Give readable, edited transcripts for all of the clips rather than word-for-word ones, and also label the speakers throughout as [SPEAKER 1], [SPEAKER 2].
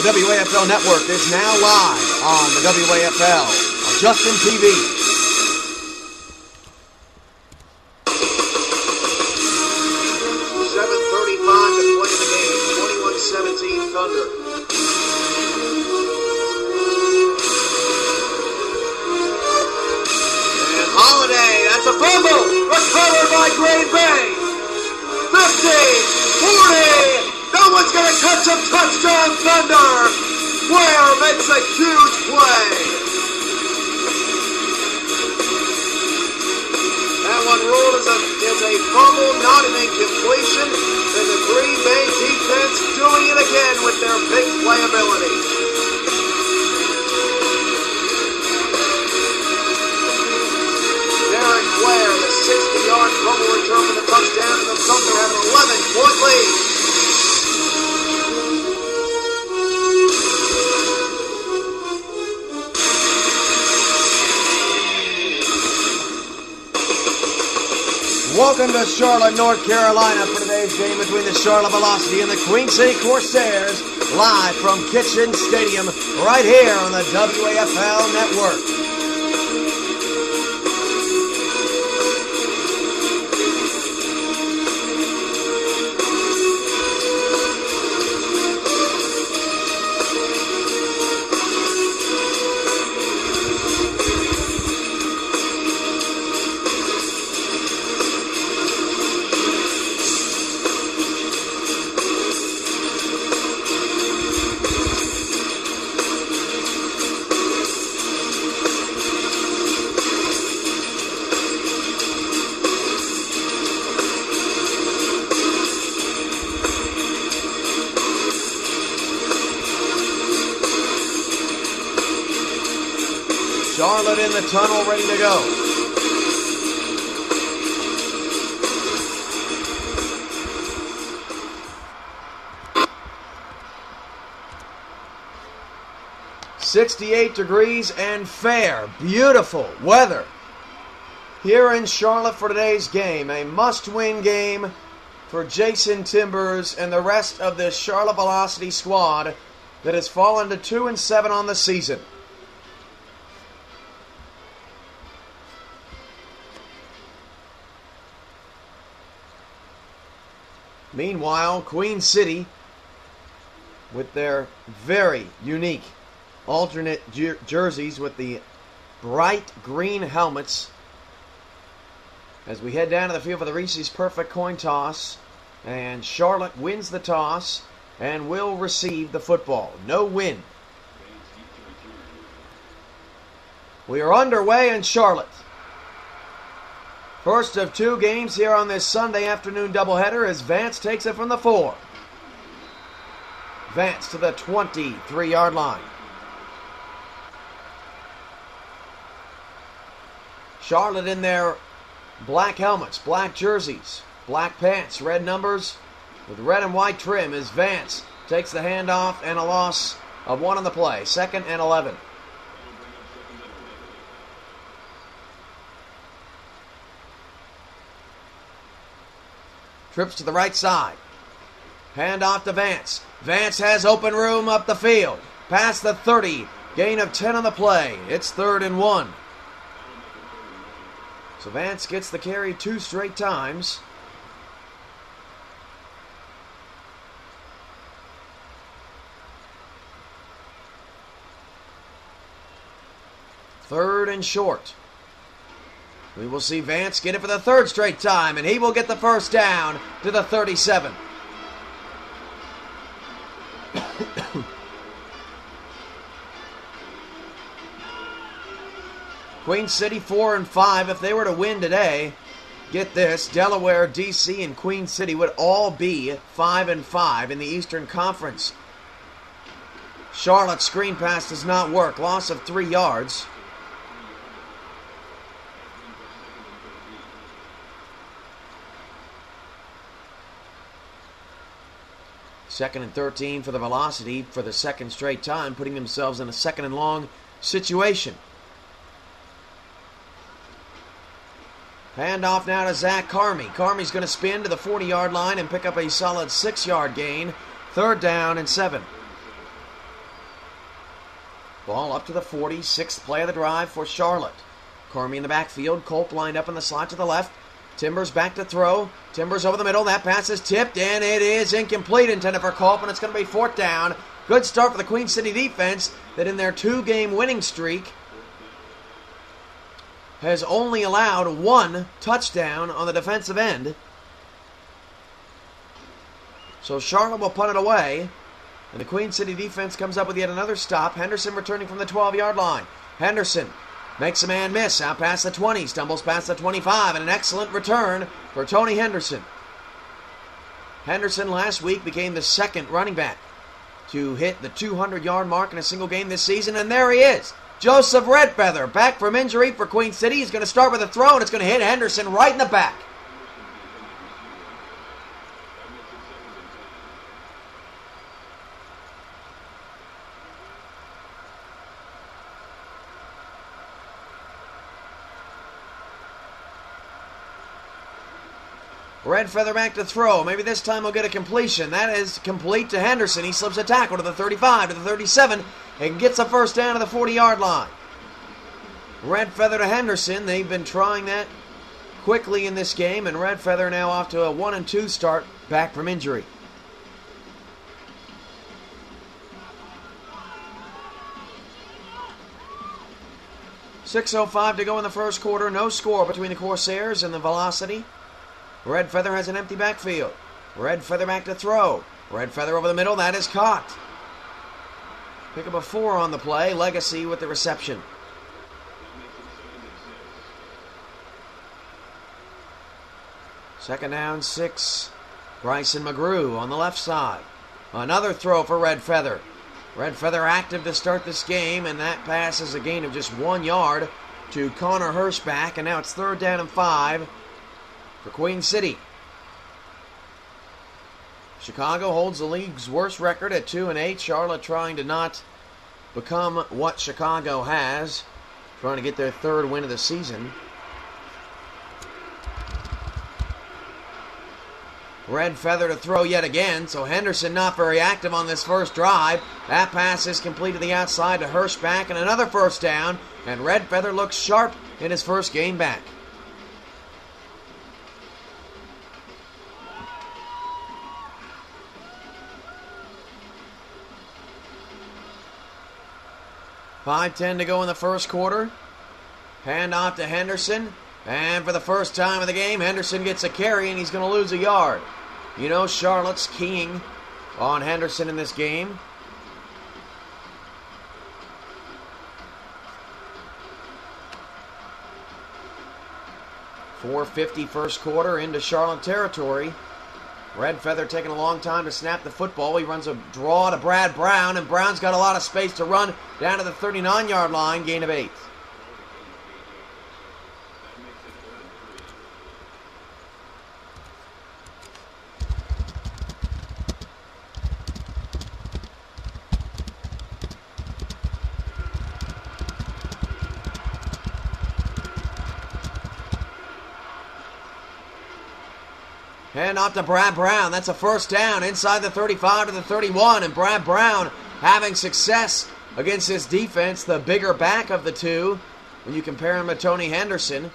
[SPEAKER 1] The WAFL Network is now live on the WAFL Justin TV.
[SPEAKER 2] 7:35 to play the game. 21-17 Thunder. And Holiday, that's a fumble. Recovered by Green Bay. 50, 40. No one's going to catch a touchdown, Thunder! Ware makes a huge play. That one ruled as a fumble, not an incompletion. And the Green Bay defense doing it again with their big playability. Derek Ware, the 60-yard fumble return for the touchdown, and the Thunder have an 11-point lead.
[SPEAKER 1] Welcome to Charlotte, North Carolina for today's game between the Charlotte Velocity and the Queen City Corsairs, live from Kitchen Stadium right here on the WAFL Network. Charlotte in the tunnel, ready to go. "68 degrees and fair, beautiful weather here in Charlotte for today's game. A must-win game for Jason Timbers and the rest of this Charlotte Velocity squad that has fallen to 2-7 on the season. Meanwhile, Queen City, with their very unique alternate jerseys with the bright green helmets, as we head down to the field for the Reese's Perfect Coin Toss, and Charlotte wins the toss and will receive the football. No win. We are underway in Charlotte. First of two games here on this Sunday afternoon doubleheader as Vance takes it from the 4. Vance to the 23-yard line. Charlotte in their black helmets, black jerseys, black pants, red numbers with red and white trim as Vance takes the handoff and a loss of 1 on the play. 2nd and 11. Trips to the right side. Hand off to Vance. Vance has open room up the field. Past the 30. Gain of 10 on the play. It's 3rd and 1. So Vance gets the carry 2 straight times. Third and short. We will see Vance get it for the 3rd straight time, and he will get the first down to the 37. Queen City 4-5. If they were to win today, get this, Delaware, DC, and Queen City would all be 5-5 in the Eastern Conference. Charlotte's screen pass does not work. Loss of 3 yards. Second and 13 for the Velocity for the 2nd straight time, putting themselves in a 2nd and long situation. Handoff now to Zach Carmi. Carmi's going to spin to the 40-yard line and pick up a solid 6-yard gain. 3rd down and 7. Ball up to the 40, sixth play of the drive for Charlotte. Cormie in the backfield, Colt lined up in the slot to the left. Timbers back to throw. Timbers over the middle. That pass is tipped, and it is incomplete, intended for Colt, and it's going to be fourth down. Good start for the Queen City defense that in their 2-game winning streak has only allowed 1 touchdown on the defensive end. So Charlotte will punt it away, and the Queen City defense comes up with yet another stop. Henderson returning from the 12-yard line. Henderson makes a man miss, out past the 20, stumbles past the 25, and an excellent return for Tony Henderson. Henderson last week became the second running back to hit the 200-yard mark in a single game this season, and there he is. Joseph Redfeather, back from injury for Queen City. He's going to start with a throw, and it's going to hit Henderson right in the back. Redfeather back to throw. Maybe this time he'll get a completion. That is complete to Henderson. He slips a tackle to the 35, to the 37, and gets a first down to the 40-yard line. Redfeather to Henderson. They've been trying that quickly in this game, and Redfeather now off to a 1-2 start back from injury. .6:05 to go in the first quarter. No score between the Corsairs and the Velocity. Redfeather has an empty backfield. Redfeather back to throw. Redfeather over the middle. That is caught. Pick up a 4 on the play. Legacy with the reception. Second down, 6. Bryson McGrew on the left side. Another throw for Redfeather. Redfeather active to start this game, and that pass is a gain of just 1 yard to Connor Hirschback, and now it's third down and 5 for Queen City. Chicago holds the league's worst record at 2-8. Charlotte trying to not become what Chicago has, trying to get their 3rd win of the season. Redfeather to throw yet again, so Henderson not very active on this first drive. That pass is complete to the outside to Hirschback, and another first down, and Redfeather looks sharp in his first game back. .5:10 to go in the first quarter. Hand off to Henderson. And for the first time of the game, Henderson gets a carry, and he's going to lose a yard. You know Charlotte's keying on Henderson in this game. .450 first quarter into Charlotte territory. Redfeather taking a long time to snap the football. He runs a draw to Brad Brown, and Brown's got a lot of space to run down to the 39-yard line, gain of 8. Hand off to Brad Brown. That's a first down inside the 35 to the 31. And Brad Brown having success against this defense, the bigger back of the two, when you compare him to Tony Henderson.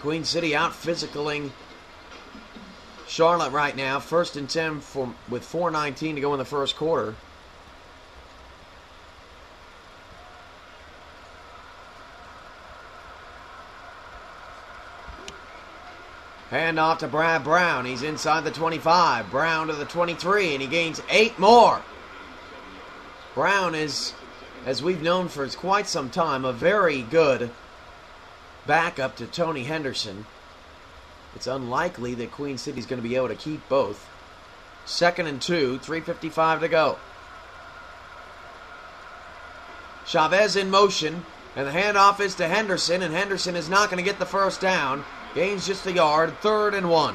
[SPEAKER 1] Queen City out physicaling Charlotte right now. 1st and 10 with 4:19 to go in the first quarter. Hand off to Brad Brown. He's inside the 25. Brown to the 23, and he gains 8 more. Brown is, as we've known for quite some time, a very good backup to Tony Henderson. It's unlikely that Queen City's going to be able to keep both. 2nd and 2, 3:55 to go. Chavez in motion, and the handoff is to Henderson, and Henderson is not going to get the first down. Gains just a yard, 3rd and 1.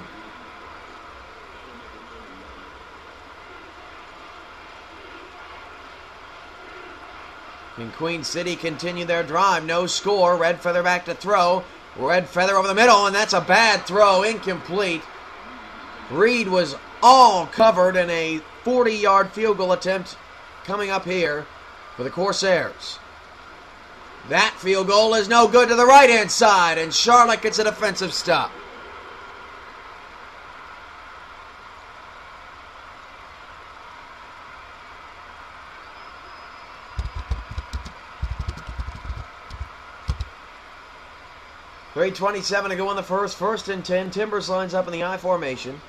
[SPEAKER 1] Can Queen City continue their drive? No score. Redfeather back to throw. Redfeather over the middle, and that's a bad throw. Incomplete. Reed was all covered in a 40-yard field goal attempt coming up here for the Corsairs. That field goal is no good to the right-hand side, and Charlotte gets a defensive stop. .327 to go in the first. 1st and 10. Timbers lines up in the I formation.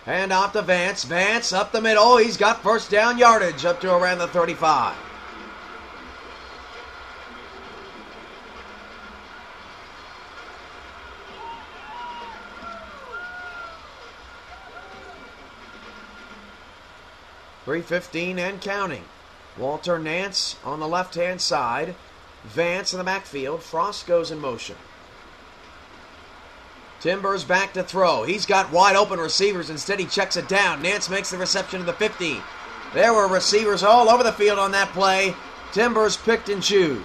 [SPEAKER 1] Hand off to Vance. Vance up the middle. He's got first down yardage up to around the 35. .315 and counting. Walter Nance on the left-hand side. Vance in the backfield. Frost goes in motion. Timbers back to throw. He's got wide open receivers. Instead, he checks it down. Nance makes the reception to the 50. There were receivers all over the field on that play. Timbers picked and choose.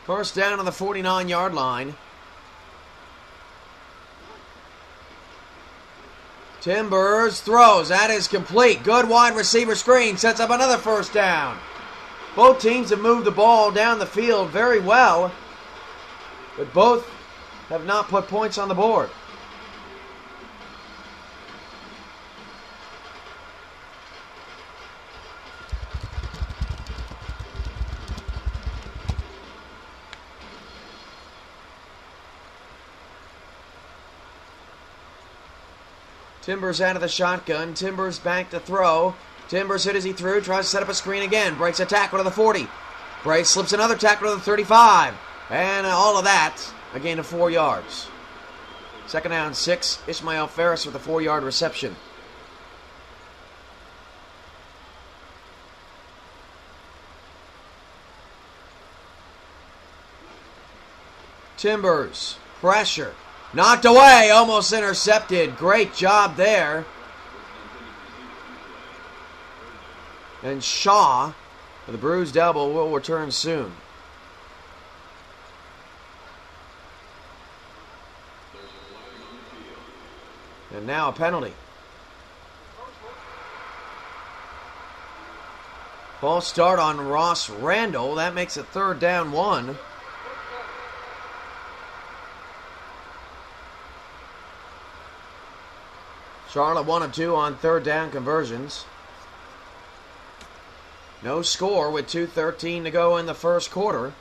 [SPEAKER 1] First down on the 49-yard line. Timbers throws. That is complete. Good wide receiver screen. Sets up another first down. Both teams have moved the ball down the field very well, but both have not put points on the board. Timbers out of the shotgun. Timbers back to throw. Timbers hit as he threw. Tries to set up a screen again. Breaks a tackle to the 40. Brace slips another tackle to the 35. And all of that, a gain of 4 yards. Second down, 6. Ishmael Ferris with a 4-yard reception. Timbers, pressure. Knocked away, almost intercepted. Great job there. And Shaw, with a bruised elbow, will return soon. And now a penalty. False start on Ross Randall. That makes it 3rd down 1. Charlotte 1 of 2 on 3rd down conversions. No score with 2:13 to go in the first quarter.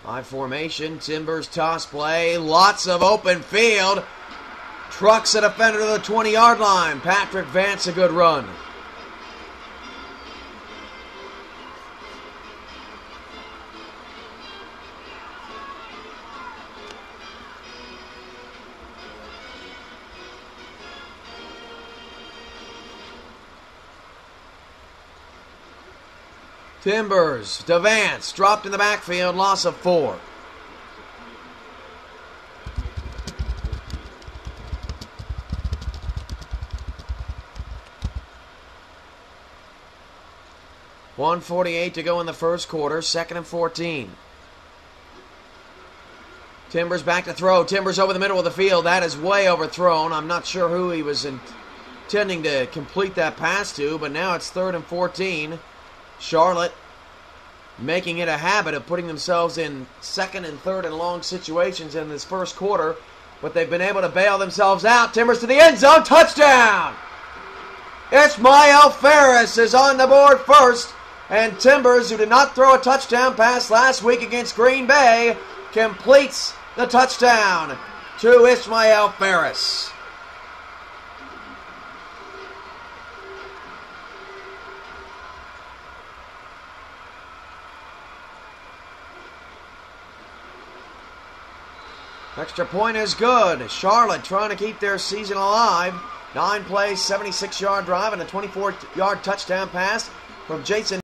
[SPEAKER 1] I formation. Timbers toss play. Lots of open field. Trucks a defender to the 20-yard line. Patrick Vance, a good run. Timbers to Vance, dropped in the backfield, loss of 4. .148 to go in the first quarter, 2nd and 14. Timbers back to throw. Timbers over the middle of the field. That is way overthrown. I'm not sure who he was intending to complete that pass to, but now it's 3rd and 14. Charlotte making it a habit of putting themselves in 2nd and 3rd and long situations in this first quarter, but they've been able to bail themselves out. Timbers to the end zone, touchdown! Ishmael Ferris is on the board first, and Timbers, who did not throw a touchdown pass last week against Green Bay, completes the touchdown to Ishmael Ferris. Extra point is good. Charlotte trying to keep their season alive. 9 plays, 76-yard drive, and a 24-yard touchdown pass from Jason